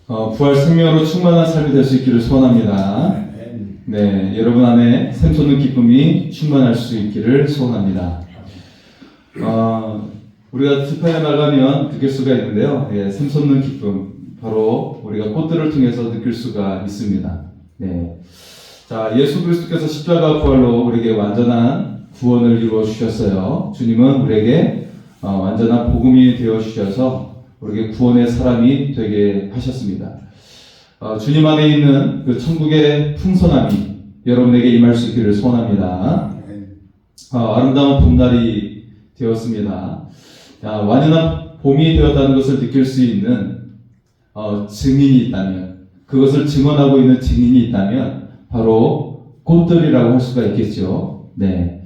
부활 생명으로 충만한 삶이 될 수 있기를 소원합니다. 네, 여러분 안에 샘솟는 기쁨이 충만할 수 있기를 소원합니다. 우리가 집회에 나가면 느낄 수가 있는데요. 예, 샘솟는 기쁨, 바로 우리가 꽃들을 통해서 느낄 수가 있습니다. 네. 자, 예수 그리스도께서 십자가 부활로 우리에게 완전한 구원을 이루어 주셨어요. 주님은 우리에게 완전한 복음이 되어 주셔서 우리에게 구원의 사람이 되게 하셨습니다. 주님 안에 있는 그 천국의 풍성함이 여러분에게 임할 수 있기를 소원합니다. 아름다운 봄날이 되었습니다. 완연한 봄이 되었다는 것을 느낄 수 있는 증인이 있다면, 그것을 증언하고 있는 증인이 있다면 바로 꽃들이라고 할 수가 있겠죠. 네,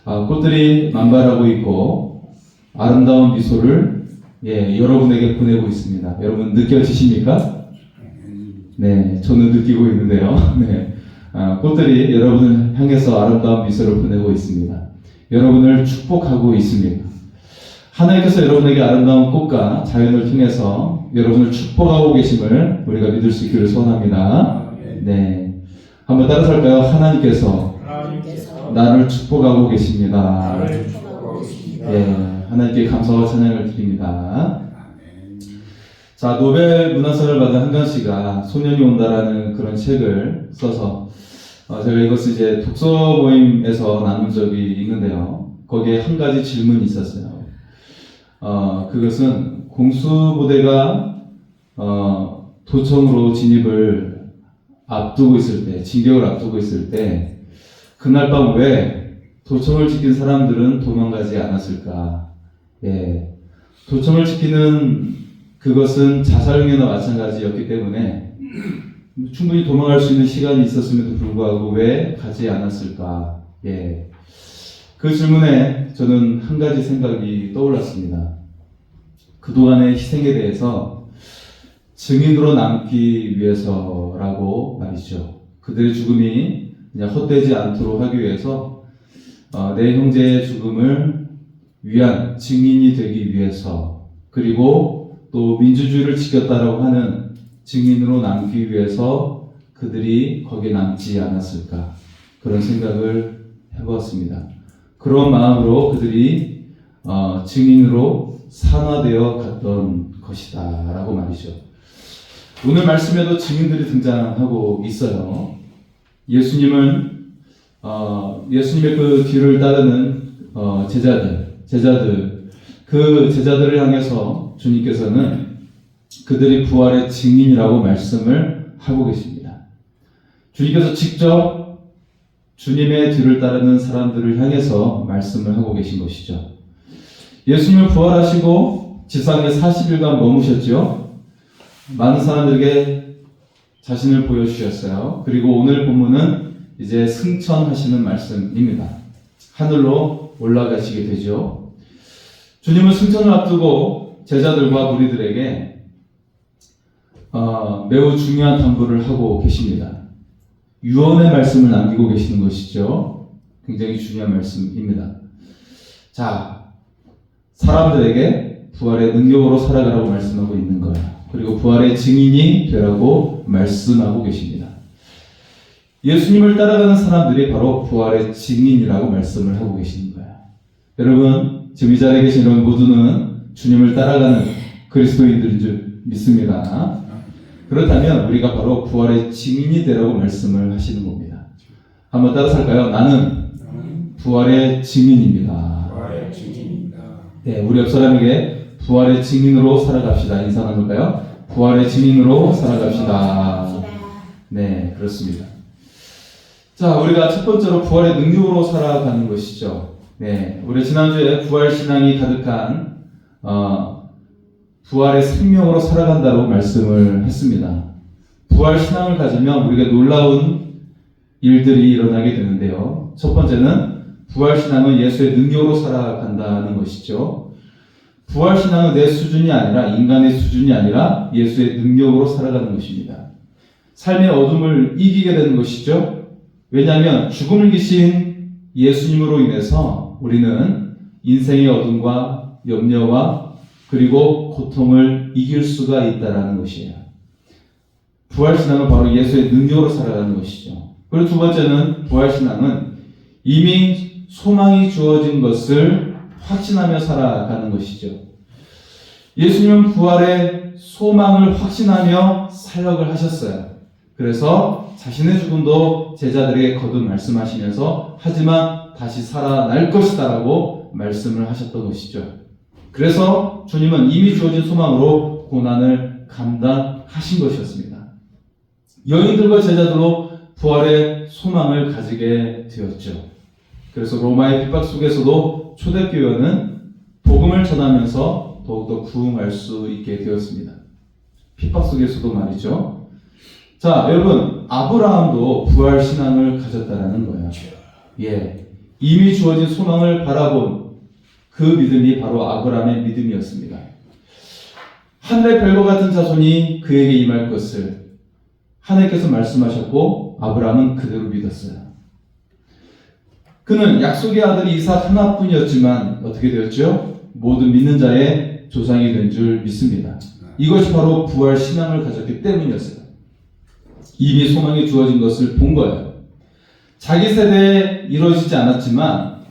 꽃들이 만발하고 있고 아름다운 미소를 여러분에게 보내고 있습니다. 여러분 느껴지십니까? 네, 저는 느끼고 있는데요. 네, 꽃들이 여러분을 향해서 아름다운 미소를 보내고 있습니다. 여러분을 축복하고 있습니다. 하나님께서 여러분에게 아름다운 꽃과 자연을 통해서 여러분을 축복하고 계심을 우리가 믿을 수 있기를 소원합니다. 네, 한번 따라서 할까요? 하나님께서 나를 축복하고 계십니다. 네, 하나님께 감사와 찬양을 드립니다. 자, 노벨 문학상을 받은 한강 씨가 소년이 온다라는 그런 책을 써서 제가 이것을 이제 독서 모임에서 나눈 적이 있는데요. 거기에 한 가지 질문이 있었어요. 그것은 공수부대가 도청으로 진입을 앞두고 있을 때, 진격을 앞두고 있을 때 그날 밤 왜 도청을 지킨 사람들은 도망가지 않았을까? 예, 도청을 지키는 그것은 자살행위나 마찬가지였기 때문에 충분히 도망갈 수 있는 시간이 있었음에도 불구하고 왜 가지 않았을까? 예, 그 질문에 저는 한 가지 생각이 떠올랐습니다. 그동안의 희생에 대해서 증인으로 남기 위해서라고 말이죠. 그들의 죽음이 그냥 헛되지 않도록 하기 위해서 내 형제의 죽음을 위한 증인이 되기 위해서, 그리고 또 민주주의를 지켰다라고 하는 증인으로 남기 위해서 그들이 거기에 남지 않았을까, 그런 생각을 해보았습니다. 그런 마음으로 그들이 증인으로 산화되어 갔던 것이다 라고 말이죠. 오늘 말씀에도 증인들이 등장하고 있어요. 예수님의 그 뒤를 따르는 그 제자들을 향해서 주님께서는 그들이 부활의 증인이라고 말씀을 하고 계십니다. 주님께서 직접 주님의 뒤를 따르는 사람들을 향해서 말씀을 하고 계신 것이죠. 예수님은 부활하시고 지상에 40일간 머무셨죠. 많은 사람들에게 자신을 보여주셨어요. 그리고 오늘 본문은 이제 승천하시는 말씀입니다. 하늘로 올라가시게 되죠. 주님은 승천을 앞두고 제자들과 무리들에게 매우 중요한 당부를 하고 계십니다. 유언의 말씀을 남기고 계시는 것이죠. 굉장히 중요한 말씀입니다. 자, 사람들에게 부활의 능력으로 살아가라고 말씀하고 있는 거예요. 그리고 부활의 증인이 되라고 말씀하고 계십니다. 예수님을 따라가는 사람들이 바로 부활의 증인이라고 말씀을 하고 계시는 거예요. 여러분, 지금 이 자리에 계신 여러분 모두는 주님을 따라가는 그리스도인들인 줄 믿습니다. 그렇다면 우리가 바로 부활의 증인이 되라고 말씀을 하시는 겁니다. 한번 따라서 할까요? 나는 부활의 증인입니다. 네, 우리 옆 사람에게 부활의 증인으로 살아갑시다. 인사 나눌까요? 부활의 증인으로 살아갑시다. 네, 그렇습니다. 자, 우리가 첫 번째로 부활의 능력으로 살아가는 것이죠. 네, 우리 지난주에 부활 신앙이 가득한 부활의 생명으로 살아간다고 말씀을 했습니다. 부활 신앙을 가지면 우리가 놀라운 일들이 일어나게 되는데요. 첫 번째는 부활 신앙은 예수의 능력으로 살아간다는 것이죠. 부활 신앙은 내 수준이 아니라, 인간의 수준이 아니라 예수의 능력으로 살아가는 것입니다. 삶의 어둠을 이기게 되는 것이죠. 왜냐하면 죽음을 이기신 예수님으로 인해서 우리는 인생의 어둠과 염려와 그리고 고통을 이길 수가 있다는 것이에요. 부활신앙은 바로 예수의 능력으로 살아가는 것이죠. 그리고 두 번째는 부활신앙은 이미 소망이 주어진 것을 확신하며 살아가는 것이죠. 예수님은 부활의 소망을 확신하며 사역을 하셨어요. 그래서 자신의 죽음도 제자들에게 거듭 말씀하시면서 하지만 다시 살아날 것이다 라고 말씀을 하셨던 것이죠. 그래서 주님은 이미 주어진 소망으로 고난을 감당하신 것이었습니다. 여인들과 제자들로 부활의 소망을 가지게 되었죠. 그래서 로마의 핍박 속에서도 초대교회는 복음을 전하면서 더욱더 부흥할 수 있게 되었습니다. 핍박 속에서도 말이죠. 자, 여러분, 아브라함도 부활 신앙을 가졌다라는 거예요. 예, 이미 주어진 소망을 바라본 그 믿음이 바로 아브라함의 믿음이었습니다. 하늘의 별과 같은 자손이 그에게 임할 것을 하나님께서 말씀하셨고 아브라함은 그대로 믿었어요. 그는 약속의 아들 이삭 하나뿐이었지만 어떻게 되었죠? 모든 믿는 자의 조상이 된 줄 믿습니다. 이것이 바로 부활 신앙을 가졌기 때문이었어요. 이미 소망이 주어진 것을 본 거예요. 자기 세대에 이루어지지 않았지만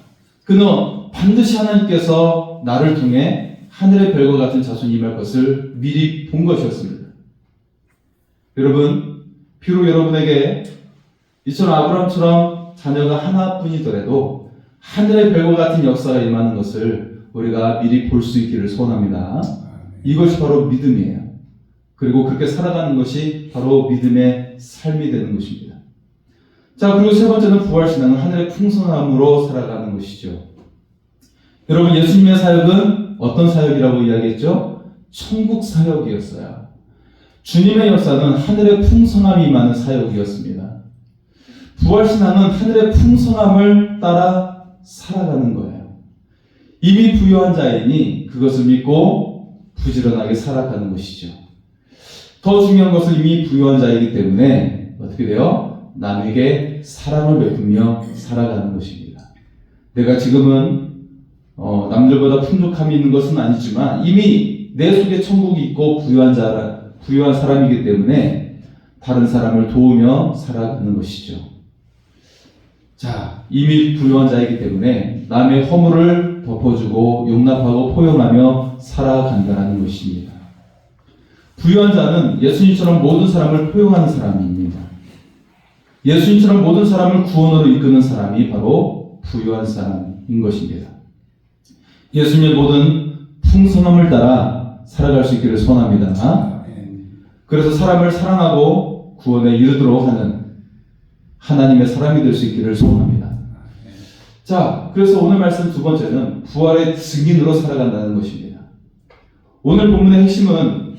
그는 반드시 하나님께서 나를 통해 하늘의 별과 같은 자손이 임할 것을 미리 본 것이었습니다. 여러분, 비록 여러분에게 이처럼 아브라함처럼 자녀가 하나뿐이더라도 하늘의 별과 같은 역사가 임하는 것을 우리가 미리 볼 수 있기를 소원합니다. 이것이 바로 믿음이에요. 그리고 그렇게 살아가는 것이 바로 믿음의 삶이 되는 것입니다. 자, 그리고 세 번째는 부활신앙은 하늘의 풍성함으로 살아가는 것이죠. 여러분, 예수님의 사역은 어떤 사역이라고 이야기했죠? 천국 사역이었어요. 주님의 역사는 하늘의 풍성함이 임하는 사역이었습니다. 부활신앙은 하늘의 풍성함을 따라 살아가는 거예요. 이미 부유한 자이니 그것을 믿고 부지런하게 살아가는 것이죠. 더 중요한 것은 이미 부유한 자이기 때문에 어떻게 돼요? 남에게 사랑을 베풀며 살아가는 것입니다. 내가 지금은 남들보다 풍족함이 있는 것은 아니지만 이미 내 속에 천국이 있고 부유한 사람이기 때문에 다른 사람을 도우며 살아가는 것이죠. 자, 이미 부유한 자이기 때문에 남의 허물을 덮어주고 용납하고 포용하며 살아간다는 것입니다. 부유한 자는 예수님처럼 모든 사람을 포용하는 사람입니다. 예수님처럼 모든 사람을 구원으로 이끄는 사람이 바로 부유한 사람인 것입니다. 예수님의 모든 풍성함을 따라 살아갈 수 있기를 소원합니다. 그래서 사람을 사랑하고 구원에 이르도록 하는 하나님의 사람이 될 수 있기를 소원합니다. 자, 그래서 오늘 말씀 두 번째는 부활의 증인으로 살아간다는 것입니다. 오늘 본문의 핵심은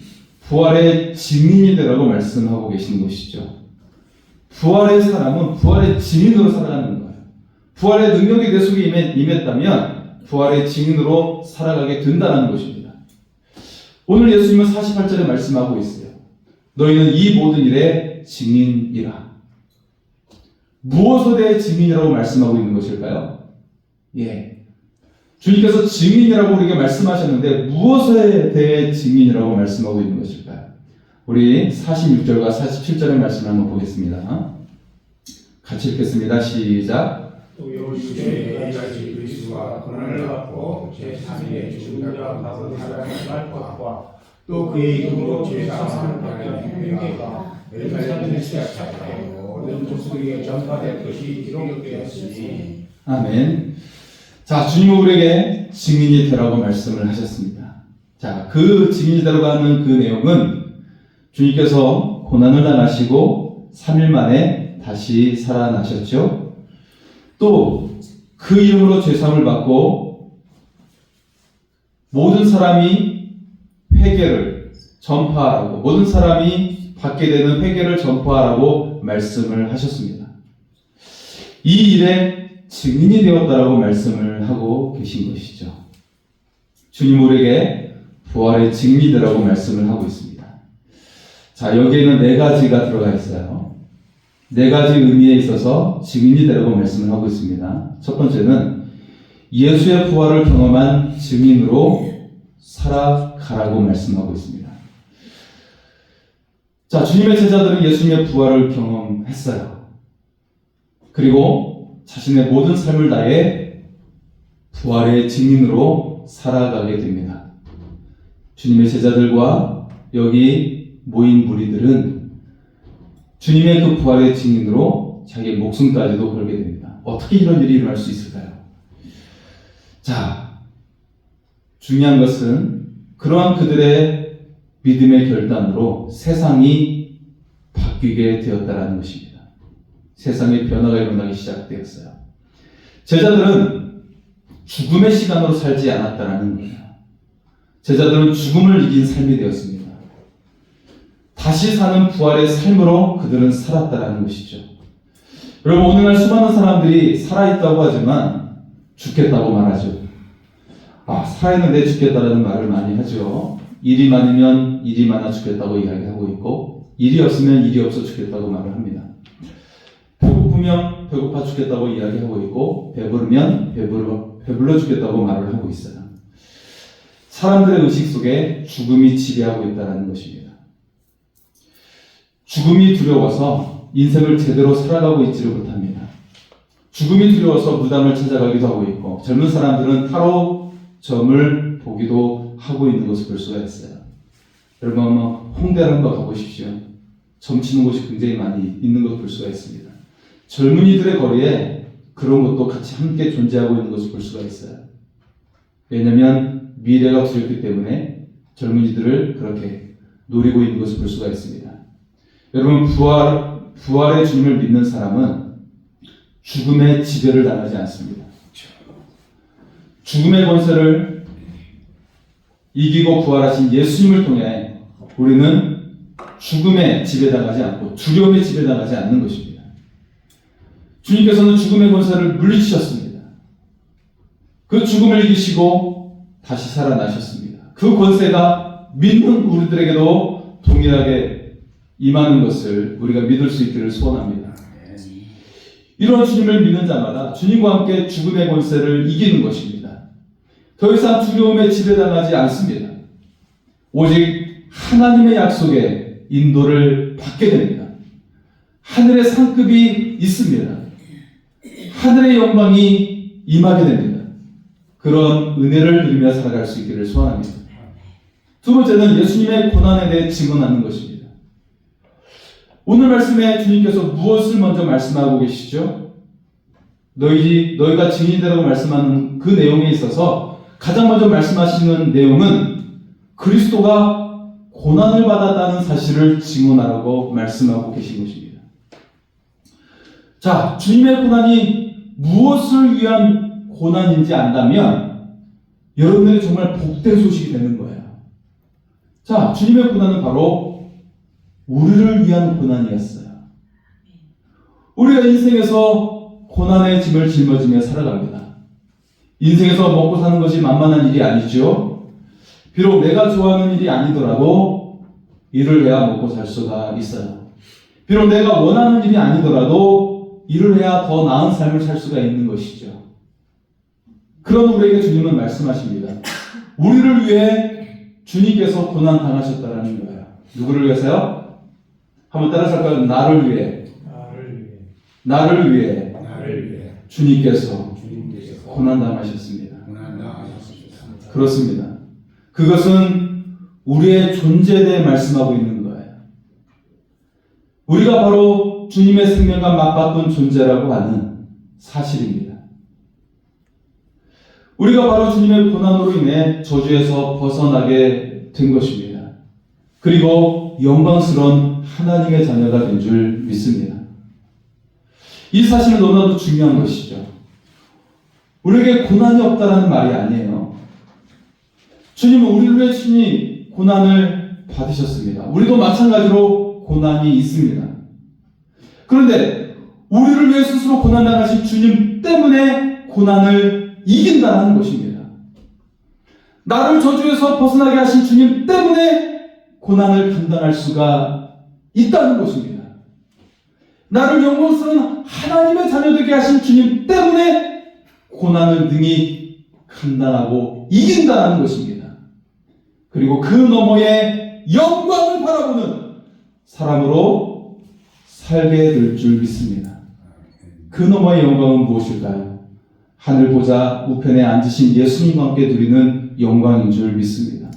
부활의 증인이 되라고 말씀하고 계시는 것이죠. 부활의 사람은 부활의 증인으로 살아가는 거예요. 부활의 능력이 내 속에 임했다면 부활의 증인으로 살아가게 된다는 것입니다. 오늘 예수님은 48절에 말씀하고 있어요. 너희는 이 모든 일의 증인이라. 무엇에 대해 증인이라고 말씀하고 있는 것일까요? 예. 주님께서 증인이라고 우리에게 말씀하셨는데 무엇에 대해 증인이라고 말씀하고 있는 것일까요? 우리 46절과 47절의 말씀을 한번 보겠습니다. 같이 읽겠습니다. 시작. 또 요시의 엘리야시 그리스도가 고난을 받고 제3일에 죽으리라 하고 살아날 것과 또 그의 이름으로 제3을 받는 행위가 예루살렘에 시작하여 모든 족속에게 전파될 것이 기록되었으니. 아멘. 자, 주님은 우리에게 증인이 되라고 말씀을 하셨습니다. 자, 그 증인이 되라고 하는 그 내용은 주님께서 고난을 당하시고 3일 만에 다시 살아나셨죠. 또 그 이름으로 죄사함을 받고 모든 사람이 회개를 전파하라고, 모든 사람이 받게 되는 회개를 전파하라고 말씀을 하셨습니다. 이 일에 증인이 되었다라고 말씀을 하고 계신 것이죠. 주님 우리에게 부활의 증인이 되라고 말씀을 하고 있습니다. 자, 여기에는 네 가지가 들어가 있어요. 네 가지 의미에 있어서 증인이 되라고 말씀을 하고 있습니다. 첫 번째는 예수의 부활을 경험한 증인으로 살아가라고 말씀하고 있습니다. 자, 주님의 제자들은 예수님의 부활을 경험했어요. 그리고 자신의 모든 삶을 다해 부활의 증인으로 살아가게 됩니다. 주님의 제자들과 여기 모인 무리들은 주님의 그 부활의 증인으로 자기의 목숨까지도 걸게 됩니다. 어떻게 이런 일이 일어날 수 있을까요? 자, 중요한 것은 그러한 그들의 믿음의 결단으로 세상이 바뀌게 되었다는 것입니다. 세상의 변화가 일어나기 시작되었어요. 제자들은 죽음의 시간으로 살지 않았다는 거예요. 제자들은 죽음을 이긴 삶이 되었습니다. 다시 사는 부활의 삶으로 그들은 살았다는 것이죠. 여러분, 오늘날 수많은 사람들이 살아있다고 하지만 죽겠다고 말하죠. 살아있는데 죽겠다라는 말을 많이 하죠. 일이 많으면 일이 많아 죽겠다고 이야기하고 있고, 일이 없으면 일이 없어 죽겠다고 말을 합니다. 배고프면 배고파 죽겠다고 이야기하고 있고, 배부르면 배불러 죽겠다고 말을 하고 있어요. 사람들의 의식 속에 죽음이 지배하고 있다는 것입니다. 죽음이 두려워서 인생을 제대로 살아가고 있지를 못합니다. 죽음이 두려워서 무당을 찾아가기도 하고 있고, 젊은 사람들은 타로점을 보기도 하고 있는 것을 볼 수가 있어요. 여러분, 홍대를 한번 가보십시오. 점 치는 곳이 굉장히 많이 있는 것을 볼 수가 있습니다. 젊은이들의 거리에 그런 것도 같이 함께 존재하고 있는 것을 볼 수가 있어요. 왜냐하면 미래가 두렵기 때문에 젊은이들을 그렇게 노리고 있는 것을 볼 수가 있습니다. 여러분, 부활의 주님을 믿는 사람은 죽음의 지배를 당하지 않습니다. 죽음의 권세를 이기고 부활하신 예수님을 통해 우리는 죽음에 지배당하지 않고 두려움에 지배당하지 않는 것입니다. 주님께서는 죽음의 권세를 물리치셨습니다. 그 죽음을 이기시고 다시 살아나셨습니다. 그 권세가 믿는 우리들에게도 동일하게 임하는 것을 우리가 믿을 수 있기를 소원합니다. 이런 주님을 믿는 자마다 주님과 함께 죽음의 권세를 이기는 것입니다. 더 이상 두려움에 지배당하지 않습니다. 오직 하나님의 약속에 인도를 받게 됩니다. 하늘의 상급이 있습니다. 하늘의 영광이 임하게 됩니다. 그런 은혜를 누리며 살아갈 수 있기를 소원합니다. 두 번째는 예수님의 고난에 대해 증언하는 것입니다. 오늘 말씀에 주님께서 무엇을 먼저 말씀하고 계시죠? 너희가 증인되라고 말씀하는 그 내용에 있어서 가장 먼저 말씀하시는 내용은 그리스도가 고난을 받았다는 사실을 증언하라고 말씀하고 계신 것입니다. 자, 주님의 고난이 무엇을 위한 고난인지 안다면 여러분들이 정말 복된 소식이 되는 거예요. 자, 주님의 고난은 바로 우리를 위한 고난이었어요. 우리가 인생에서 고난의 짐을 짊어지며 살아갑니다. 인생에서 먹고 사는 것이 만만한 일이 아니죠. 비록 내가 좋아하는 일이 아니더라도 일을 해야 먹고 살 수가 있어요. 비록 내가 원하는 일이 아니더라도 일을 해야 더 나은 삶을 살 수가 있는 것이죠. 그런 우리에게 주님은 말씀하십니다. 우리를 위해 주님께서 고난 당하셨다라는 거예요. 누구를 위해서요? 한번 따라서 할까요? 나를 위해. 나를 위해. 주님께서 고난 당하셨습니다. 그렇습니다. 그것은 우리의 존재에 대해 말씀하고 있는 거예요. 우리가 바로 주님의 생명과 맞받은 존재라고 하는 사실입니다. 우리가 바로 주님의 고난으로 인해 저주에서 벗어나게 된 것입니다. 그리고 영광스러운 하나님의 자녀가 된 줄 믿습니다. 이 사실은 너무나도 중요한 것이죠. 우리에게 고난이 없다라는 말이 아니에요. 주님은 우리를 위해 친히 고난을 받으셨습니다. 우리도 마찬가지로 고난이 있습니다. 그런데 우리를 위해 스스로 고난당하신 주님 때문에 고난을 이긴다는 것입니다. 나를 저주에서 벗어나게 하신 주님 때문에 고난을 감당할 수가 있다는 것입니다. 나를 영광스러운 하나님의 자녀되게 하신 주님 때문에 고난을 능히 감당하고 이긴다는 것입니다. 그리고 그 너머에 영광을 바라보는 사람으로 살게 될 줄 믿습니다. 그 너머의 영광은 무엇일까요? 하늘 보좌 우편에 앉으신 예수님과 함께 누리는 영광인 줄 믿습니다.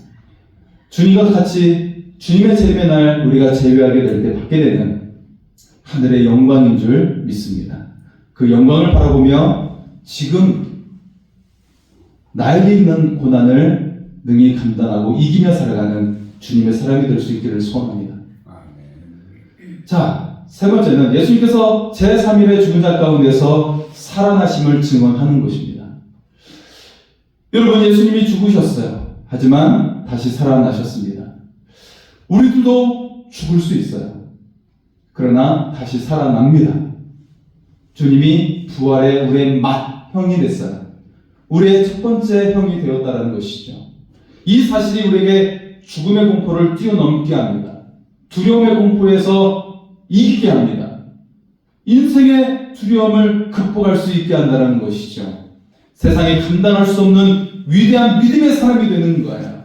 주님과 같이 주님의 재림의 날 우리가 제외하게 될 때 받게 되는 하늘의 영광인 줄 믿습니다. 그 영광을 바라보며 지금 나에게 있는 고난을 능히 감당하고 이기며 살아가는 주님의 사람이 될 수 있기를 소원합니다. 자, 세 번째는 예수님께서 제3일의 죽은 자 가운데서 살아나심을 증언하는 것입니다. 여러분, 예수님이 죽으셨어요. 하지만 다시 살아나셨습니다. 우리들도 죽을 수 있어요. 그러나 다시 살아납니다. 주님이 부활의 우리의 맏형이 됐어요. 우리의 첫 번째 형이 되었다는 것이죠. 이 사실이 우리에게 죽음의 공포를 뛰어넘게 합니다. 두려움의 공포에서 이기게 합니다. 인생의 두려움을 극복할 수 있게 한다는 것이죠. 세상에 감당할 수 없는 위대한 믿음의 사람이 되는 거예요.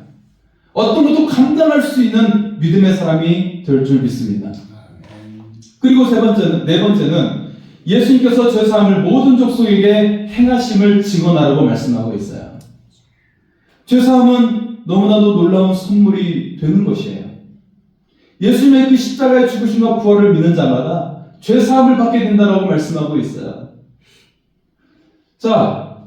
어떤 것도 감당할 수 있는 믿음의 사람이 될 줄 믿습니다. 그리고 네 번째는 예수님께서 죄사함을 모든 족속에게 행하심을 증언하라고 말씀하고 있어요. 죄사함은 너무나도 놀라운 선물이 되는 것이에요. 예수님의 그 십자가의 죽으심과 부활을 믿는 자마다 죄사함을 받게 된다라고 말씀하고 있어요. 자,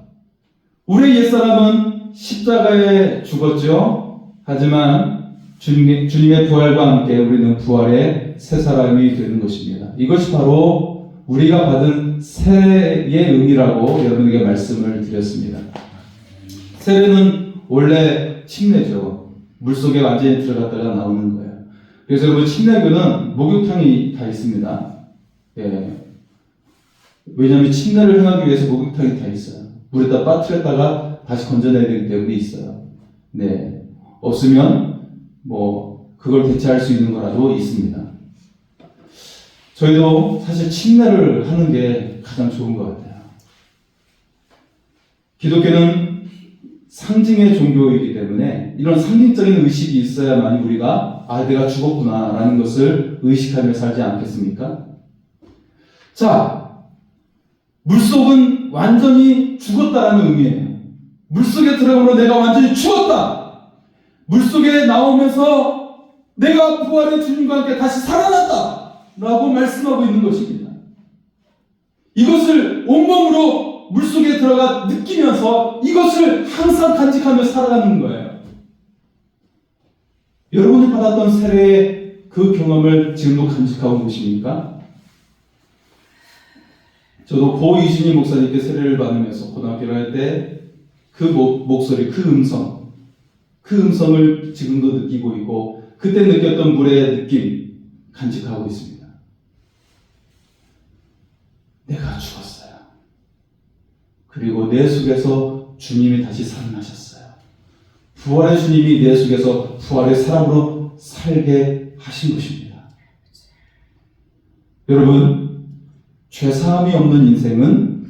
우리의 옛사람은 십자가에 죽었죠. 하지만 주님의 부활과 함께 우리는 부활의 새 사람이 되는 것입니다. 이것이 바로 우리가 받은 세의 의미라고 여러분에게 말씀을 드렸습니다. 세례는 원래 침례죠. 물속에 완전히 들어갔다가 나오는 거예요. 그래서 여러분, 침례교는 목욕탕이 다 있습니다. 예. 왜냐하면 침례를 행하기 위해서 목욕탕이 다 있어요. 물에다 빠뜨렸다가 다시 건져내야 되기 때문에 있어요. 네. 없으면 그걸 대체할 수 있는 거라도 있습니다. 저희도 사실 침례를 하는 게 가장 좋은 것 같아요. 기독교는 상징의 종교이기 때문에 이런 상징적인 의식이 있어야만 우리가 내가 죽었구나 라는 것을 의식하며 살지 않겠습니까? 자, 물속은 완전히 죽었다라는 의미예요. 물속에 들어가면 내가 완전히 죽었다. 물속에 나오면서 내가 부활의 주님과 함께 다시 살아났다 라고 말씀하고 있는 것입니다. 이것을 온몸으로 물속에 들어가 느끼면서 이것을 항상 간직하며 살아가는 거예요. 여러분이 받았던 세례의 그 경험을 지금도 간직하고 계십니까? 저도 고 이준희 목사님께 세례를 받으면서 고등학교를 할 때 그 목소리, 그 음성을 지금도 느끼고 있고 그때 느꼈던 물의 느낌 간직하고 있습니다. 내가 죽었어요. 그리고 내 속에서 주님이 다시 살아나셨어요. 부활의 주님이 내 속에서 부활의 사람으로 살게 하신 것입니다. 여러분, 죄사함이 없는 인생은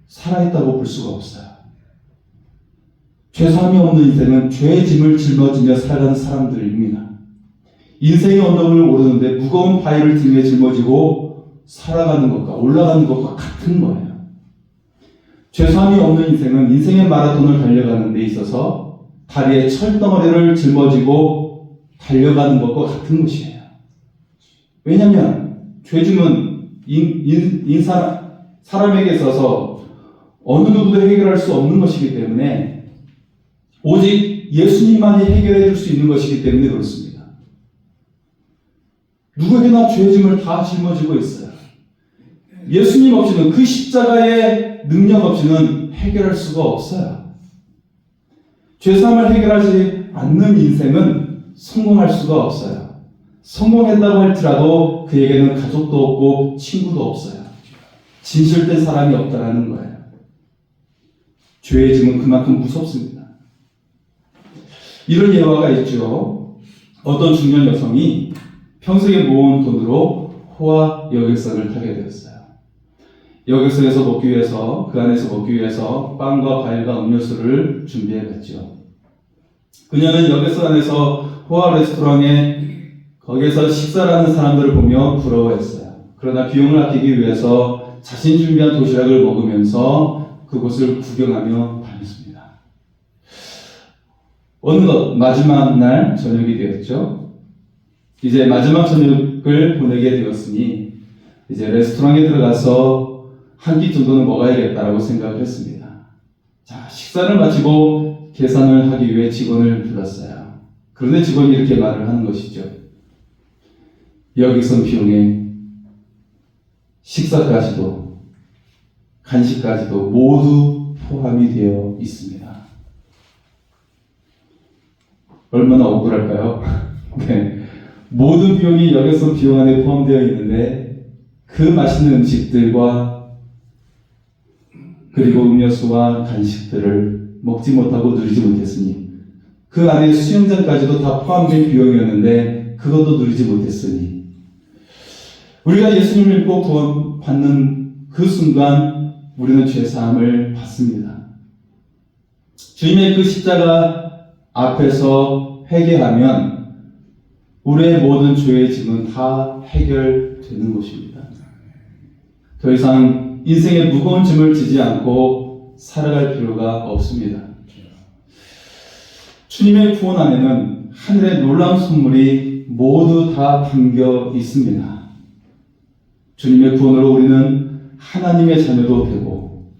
살아있다고 볼 수가 없어요. 죄사함이 없는 인생은 죄의 짐을 짊어지며 살아가는 사람들입니다. 인생의 언덕을 오르는데 무거운 바위를 등에 짊어지고 살아가는 것과 올라가는 것과 같은 거예요. 죄사함이 없는 인생은 인생의 마라톤을 달려가는 데 있어서 다리에 철덩어리를 짊어지고 달려가는 것과 같은 것이에요. 왜냐하면 죄짐은 사람에게 있어서 어느 누구도 해결할 수 없는 것이기 때문에 오직 예수님만이 해결해 줄 수 있는 것이기 때문에 그렇습니다. 누구에게나 죄짐을 다 짊어지고 있어요. 예수님 없이는, 그 십자가의 능력 없이는 해결할 수가 없어요. 죄사함을 해결하지 않는 인생은 성공할 수가 없어요. 성공했다고 할지라도 그에게는 가족도 없고 친구도 없어요. 진실된 사람이 없다라는 거예요. 죄의 짐은 그만큼 무섭습니다. 이런 예화가 있죠. 어떤 중년 여성이 평생에 모은 돈으로 호화 여객선을 타게 되었어요. 여객선에서 먹기 위해서, 그 안에서 먹기 위해서 빵과 과일과 음료수를 준비해 갔죠. 그녀는 여객선 안에서 호화 레스토랑에 거기에서 식사를 하는 사람들을 보며 부러워했어요. 그러나 비용을 아끼기 위해서 자신이 준비한 도시락을 먹으면서 그곳을 구경하며 다녔습니다. 어느덧 마지막 날 저녁이 되었죠. 이제 마지막 저녁을 보내게 되었으니 이제 레스토랑에 들어가서 한 끼 정도는 먹어야겠다라고 생각을 했습니다. 자, 식사를 마치고 계산을 하기 위해 직원을 불렀어요. 그런데 직원이 이렇게 말을 하는 것이죠. 여기선 비용에 식사까지도 간식까지도 모두 포함이 되어 있습니다. 얼마나 억울할까요? 네. 모든 비용이 여기선 비용 안에 포함되어 있는데 그 맛있는 음식들과 그리고 음료수와 간식들을 먹지 못하고 누리지 못했으니 그 안에 수영장까지도 다 포함된 비용이었는데 그것도 누리지 못했으니 우리가 예수님을 믿고 구원받는 그 순간 우리는 죄사함을 받습니다. 주님의 그 십자가 앞에서 회개하면 우리의 모든 죄의 짐은 다 해결되는 것입니다. 더 이상 인생의 무거운 짐을 지지 않고 살아갈 필요가 없습니다. 주님의 구원 안에는 하늘의 놀라운 선물이 모두 다 담겨 있습니다. 주님의 구원으로 우리는 하나님의 자녀도 되고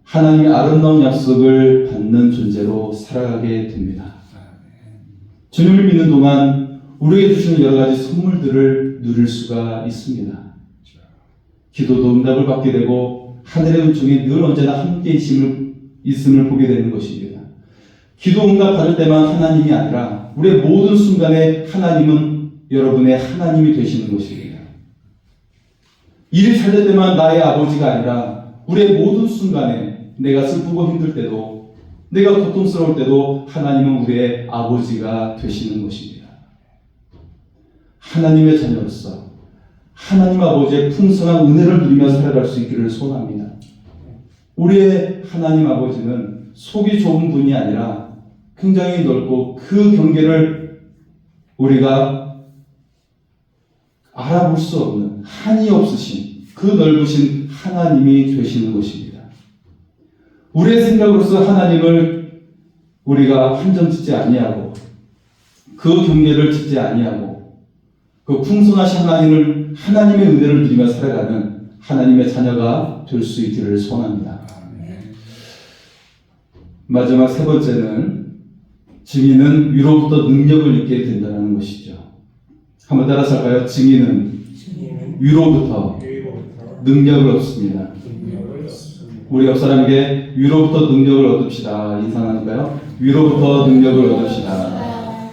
하나님의 아름다운 약속을 받는 존재로 살아가게 됩니다. 주님을 믿는 동안 우리에게 주시는 여러 가지 선물들을 누릴 수가 있습니다. 기도도 응답을 받게 되고 하늘의 은총이 늘 언제나 함께 있음을 보게 되는 것입니다. 기도 응답 받을 때만 하나님이 아니라 우리의 모든 순간에 하나님은 여러분의 하나님이 되시는 것입니다. 일이 잘 될 때만 나의 아버지가 아니라 우리의 모든 순간에 내가 슬프고 힘들 때도 내가 고통스러울 때도 하나님은 우리의 아버지가 되시는 것입니다. 하나님의 자녀로서 하나님 아버지의 풍성한 은혜를 누리며 살아갈 수 있기를 소원합니다. 우리의 하나님 아버지는 속이 좁은 분이 아니라 굉장히 넓고 그 경계를 우리가 알아볼 수 없는 한이 없으신 그 넓으신 하나님이 되시는 것입니다. 우리의 생각으로서 하나님을 우리가 한정 짓지 아니하고 그 경계를 짓지 아니하고 그 풍성하신 하나님의 은혜를 누리며 살아가는 하나님의 자녀가 될 수 있기를 소원합니다. 마지막 세 번째는 증인은 위로부터 능력을 얻게 된다는 것이죠. 한번 따라서 할까요? 증인은 위로부터 능력을 얻습니다. 우리 옆 사람에게 위로부터 능력을 얻읍시다. 인사하니까요. 위로부터 능력을 얻읍시다.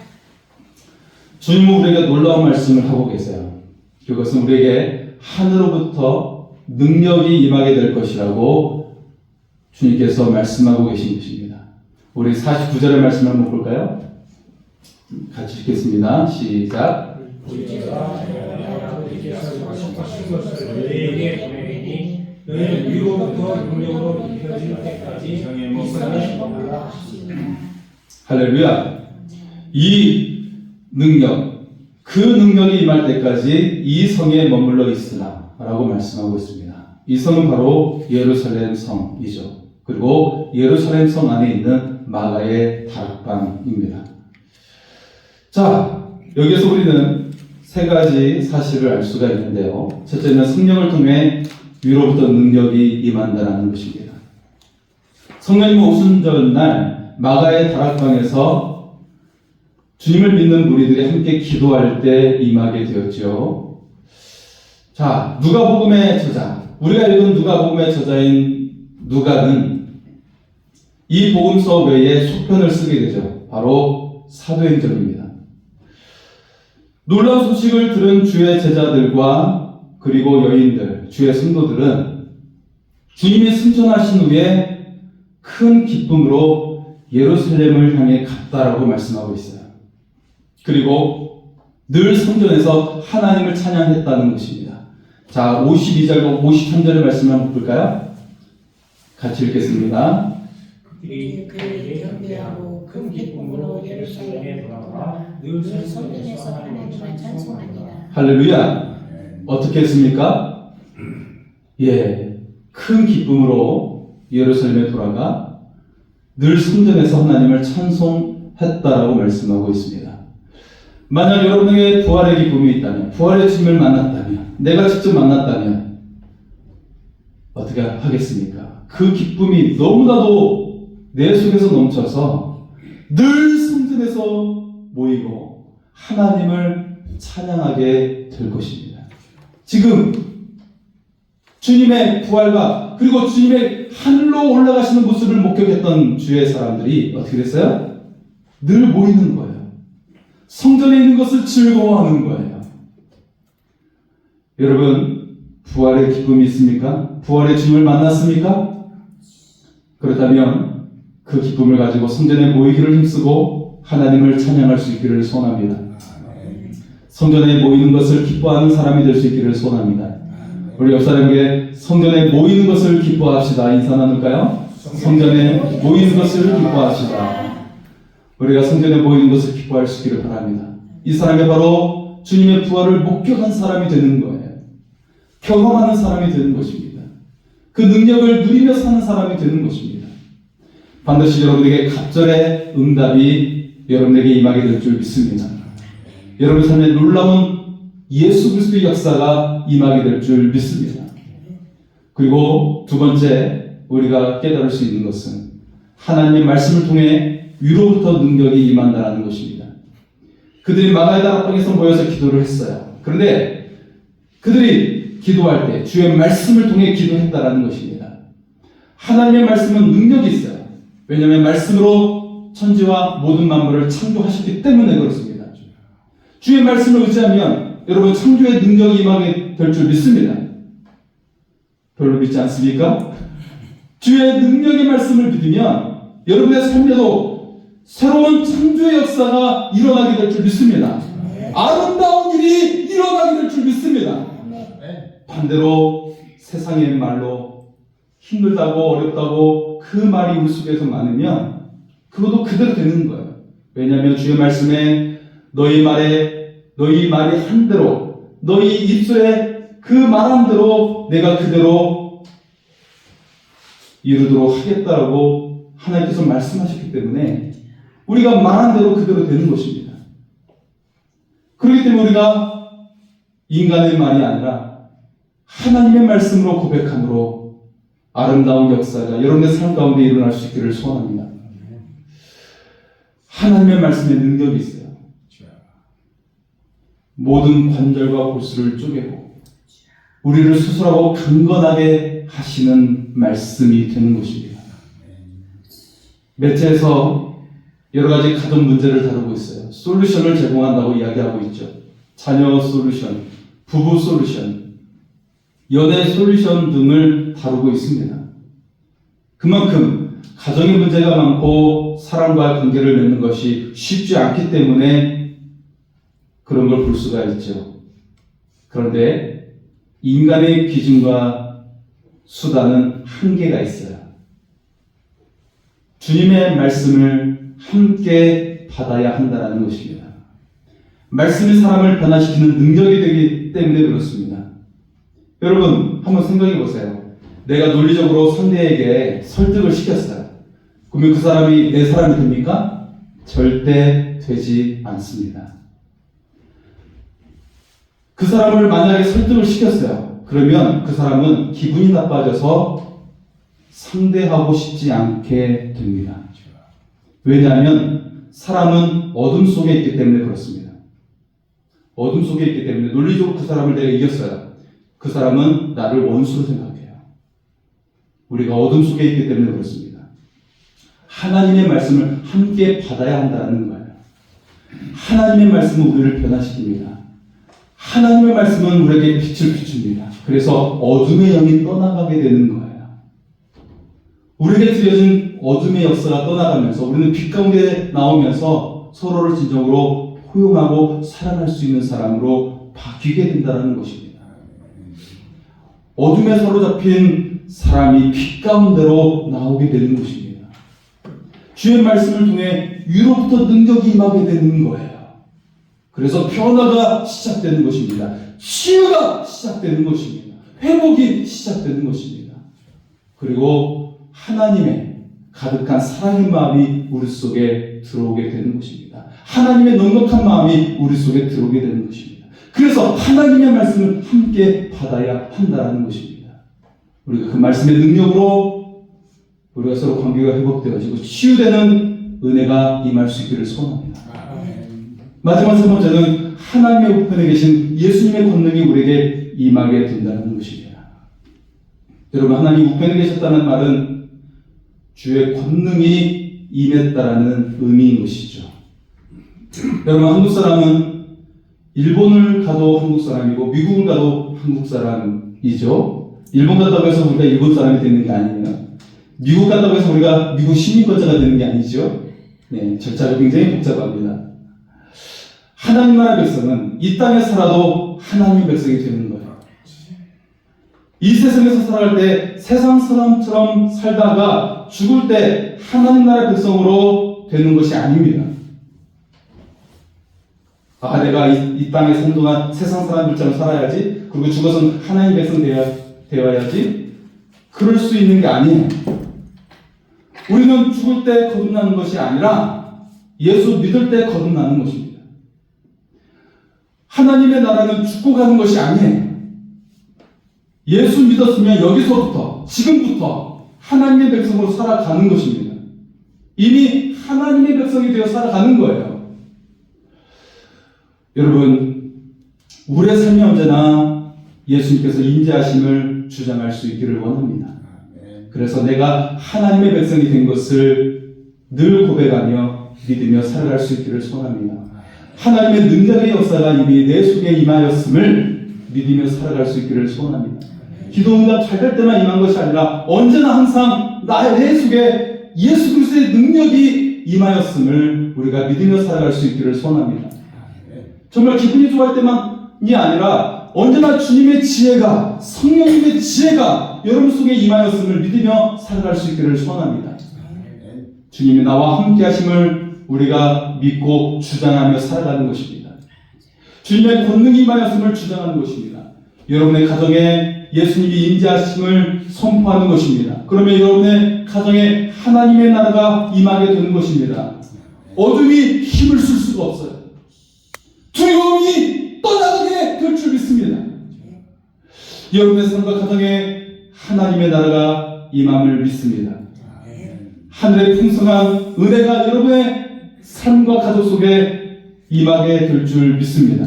주님은 우리에게 놀라운 말씀을 하고 계세요. 그것은 우리에게 하늘로부터 능력이 임하게 될 것이라고 주님께서 말씀하고 계신 것입니다. 우리 49절의 말씀 한번 볼까요? 같이 읽겠습니다. 시작. 우리가 아버지께서 하신 것을 너희에게 보내니 너희는 위로부터 능력으로 입혀질 때까지 있으라. 할렐루야. 이 능력, 그 능력이 임할 때까지 이 성에 머물러 있으라 라고 말씀하고 있습니다. 이 성은 바로 예루살렘 성이죠. 그리고 예루살렘 성 안에 있는 마가의 다락방입니다. 자, 여기에서 우리는 세 가지 사실을 알 수가 있는데요. 첫째는 성령을 통해 위로부터 능력이 임한다는 것입니다. 성령님 오순절 날 마가의 다락방에서 주님을 믿는 무리들이 함께 기도할 때 임하게 되었죠. 자, 누가복음의 저자, 우리가 읽은 누가복음의 저자인 누가는 이 복음서 외에 속편을 쓰게 되죠. 바로 사도행전입니다. 놀라운 소식을 들은 주의 제자들과 그리고 여인들, 주의 성도들은 주님이 승천하신 후에 큰 기쁨으로 예루살렘을 향해 갔다라고 말씀하고 있어요. 그리고 늘 성전에서 하나님을 찬양했다는 것입니다. 자, 52절과 53절의 말씀을 한번 볼까요? 같이 읽겠습니다. 그들이 그에게 경배하고 큰 기쁨으로 예루살렘에 돌아가 늘 성전에서 하나님을 찬송하니라. 할렐루야. 어떻게 했습니까? 예, 큰 기쁨으로 예루살렘에 돌아가 늘 성전에서 하나님을 찬송했다라고 말씀하고 있습니다. 만약 여러분에게 부활의 기쁨이 있다면, 부활의 주님을 만났다면, 내가 직접 만났다면 어떻게 하겠습니까? 그 기쁨이 너무나도 내 속에서 넘쳐서 늘 성전에서 모이고 하나님을 찬양하게 될 것입니다. 지금 주님의 부활과 그리고 주님의 하늘로 올라가시는 모습을 목격했던 주의 사람들이 어떻게 됐어요? 늘 모이는 거예요. 성전에 있는 것을 즐거워하는 거예요. 여러분, 부활의 기쁨이 있습니까? 부활의 주님을 만났습니까? 그렇다면 그 기쁨을 가지고 성전에 모이기를 힘쓰고 하나님을 찬양할 수 있기를 소원합니다. 성전에 모이는 것을 기뻐하는 사람이 될 수 있기를 소원합니다. 우리 옆 사람에게 성전에 모이는 것을 기뻐합시다. 인사 나눌까요? 성전에 모이는 것을 기뻐합시다. 우리가 성전에 모이는 것을 기뻐할 수 있기를 바랍니다. 이 사람이 바로 주님의 부활을 목격한 사람이 되는 거예요. 경험하는 사람이 되는 것입니다. 그 능력을 누리며 사는 사람이 되는 것입니다. 반드시 여러분에게 갑절의 응답이 여러분에게 임하게 될 줄 믿습니다. 여러분 삶에 놀라운 예수 그리스도의 역사가 임하게 될 줄 믿습니다. 그리고 두 번째 우리가 깨달을 수 있는 것은 하나님의 말씀을 통해 위로부터 능력이 임한다는 것입니다. 그들이 마가의 다락방에서 모여서 기도를 했어요. 그런데 그들이 기도할 때 주의 말씀을 통해 기도했다는 것입니다. 하나님의 말씀은 능력이 있어요. 왜냐하면 말씀으로 천지와 모든 만물을 창조하셨기 때문에 그렇습니다. 주의 말씀을 의지하면 여러분 창조의 능력이 임하게 될 줄 믿습니다. 별로 믿지 않습니까? 주의 능력의 말씀을 믿으면 여러분의 삶에도 새로운 창조의 역사가 일어나게 될 줄 믿습니다. 아름다운 일이 일어나게 될 줄 믿습니다. 반대로 세상의 말로 힘들다고 어렵다고 그 말이 우리 속에서 많으면 그것도 그대로 되는 거예요. 왜냐하면 주의 말씀에 너희 말이 한 대로 너희 입술에 그 말한 대로 내가 그대로 이루도록 하겠다라고 하나님께서 말씀하셨기 때문에 우리가 말한 대로 그대로 되는 것입니다. 그렇기 때문에 우리가 인간의 말이 아니라 하나님의 말씀으로 고백함으로 아름다운 역사가 여러분의 삶 가운데 일어날 수 있기를 소원합니다. 하나님의 말씀에 능력이 있어요. 모든 관절과 골수를 쪼개고 우리를 수술하고 강건하게 하시는 말씀이 되는 것입니다. 매체에서 여러 가지 가정 문제를 다루고 있어요. 솔루션을 제공한다고 이야기하고 있죠. 자녀 솔루션, 부부 솔루션, 연애 솔루션 등을 다루고 있습니다. 그만큼 가정의 문제가 많고 사람과의 관계를 맺는 것이 쉽지 않기 때문에 그런 걸 볼 수가 있죠. 그런데 인간의 기준과 수단은 한계가 있어요. 주님의 말씀을 함께 받아야 한다는 것입니다. 말씀이 사람을 변화시키는 능력이 되기 때문에 그렇습니다. 여러분 한번 생각해 보세요. 내가 논리적으로 상대에게 설득을 시켰어요. 그러면 그 사람이 내 사람이 됩니까? 절대 되지 않습니다. 그 사람을 만약에 설득을 시켰어요. 그러면 그 사람은 기분이 나빠져서 상대하고 싶지 않게 됩니다. 왜냐하면 사람은 어둠 속에 있기 때문에 그렇습니다. 어둠 속에 있기 때문에 논리적으로 그 사람을 내가 이겼어요. 그 사람은 나를 원수로 생각해요. 우리가 어둠 속에 있기 때문에 그렇습니다. 하나님의 말씀을 함께 받아야 한다는 거예요. 하나님의 말씀은 우리를 변화시킵니다. 하나님의 말씀은 우리에게 빛을 비춥니다. 그래서 어둠의 영이 떠나가게 되는 거예요. 우리에게 드려진 어둠의 역사가 떠나가면서 우리는 빛 가운데 나오면서 서로를 진정으로 포용하고 사랑할 수 있는 사람으로 바뀌게 된다는 것입니다. 어둠에 사로잡힌 사람이 빛 가운데로 나오게 되는 것입니다. 주의 말씀을 통해 위로부터 이제부터 능력이 임하게 되는 거예요. 그래서 변화가 시작되는 것입니다. 치유가 시작되는 것입니다. 회복이 시작되는 것입니다. 그리고 하나님의 가득한 사랑의 마음이 우리 속에 들어오게 되는 것입니다. 하나님의 넉넉한 마음이 우리 속에 들어오게 되는 것입니다. 그래서 하나님의 말씀을 함께 받아야 한다는 것입니다. 우리가 그 말씀의 능력으로 우리가 서로 관계가 회복되어지고 치유되는 은혜가 임할 수 있기를 소원합니다. 마지막 세 번째는 하나님의 우편에 계신 예수님의 권능이 우리에게 임하게 된다는 것입니다. 여러분, 하나님 우편에 계셨다는 말은 주의 권능이 임했다라는 의미인 것이죠. 여러분, 한국 사람은 일본을 가도 한국 사람이고 미국을 가도 한국 사람이죠. 일본 갔다고 해서 우리가 일본 사람이 되는 게 아니에요. 미국 갔다고 해서 우리가 미국 시민권자가 되는 게 아니죠. 네, 절차가 굉장히 복잡합니다. 하나님 나라 백성은 이 땅에 살아도 하나님의 백성이 되는 거예요. 이 세상에서 살아갈 때 세상 사람처럼 살다가 죽을 때 하나님 나라 백성으로 되는 것이 아닙니다. 내가 이 땅에 사는 동안 세상 사람들처럼 살아야지, 그리고 죽어서는 하나님 백성 되어야지, 그럴 수 있는 게 아니에요. 우리는 죽을 때 거듭나는 것이 아니라 예수 믿을 때 거듭나는 것입니다. 하나님의 나라는 죽고 가는 것이 아니에요. 예수 믿었으면 여기서부터, 지금부터 하나님의 백성으로 살아가는 것입니다. 이미 하나님의 백성이 되어 살아가는 거예요. 여러분, 우리의 삶이 언제나 예수님께서 임재하심을 주장할 수 있기를 원합니다. 그래서 내가 하나님의 백성이 된 것을 늘 고백하며 믿으며 살아갈 수 있기를 소원합니다. 하나님의 능력의 역사가 이미 내 속에 임하였음을 믿으며 살아갈 수 있기를 소원합니다. 기도 응답 잘 될 때만 임한 것이 아니라 언제나 항상 내 속에 예수 그리스도의 능력이 임하였음을 우리가 믿으며 살아갈 수 있기를 소원합니다. 정말 기분이 좋아할 때만이 아니라 언제나 주님의 지혜가, 성령님의 지혜가 여러분 속에 임하였음을 믿으며 살아갈 수 있기를 소원합니다. 주님이 나와 함께 하심을 우리가 믿고 주장하며 살아가는 것입니다. 주님의 권능이 임하였음을 주장하는 것입니다. 여러분의 가정에 예수님이 임재하심을 선포하는 것입니다. 그러면 여러분의 가정에 하나님의 나라가 임하게 되는 것입니다. 어둠이 힘을 쓸 수가 없어요. 두려움이 떠나게 될 줄 믿습니다. 여러분의 삶과 가정에 하나님의 나라가 임함을 믿습니다. 하늘의 풍성한 은혜가 여러분의 삶과 가족 속에 임하게 될 줄 믿습니다.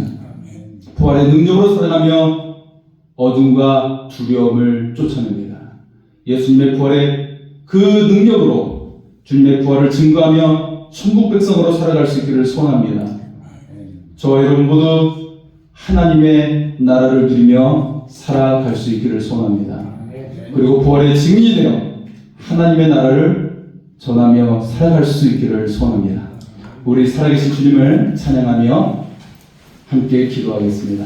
부활의 능력으로 살아가며 어둠과 두려움을 쫓아냅니다. 예수님의 부활의 그 능력으로 주님의 부활을 증거하며 천국 백성으로 살아갈 수 있기를 소원합니다. 저와 여러분 모두 하나님의 나라를 누리며 살아갈 수 있기를 소원합니다. 그리고 부활의 증인이 되어 하나님의 나라를 전하며 살아갈 수 있기를 소원합니다. 우리 살아계신 주님을 찬양하며 함께 기도하겠습니다.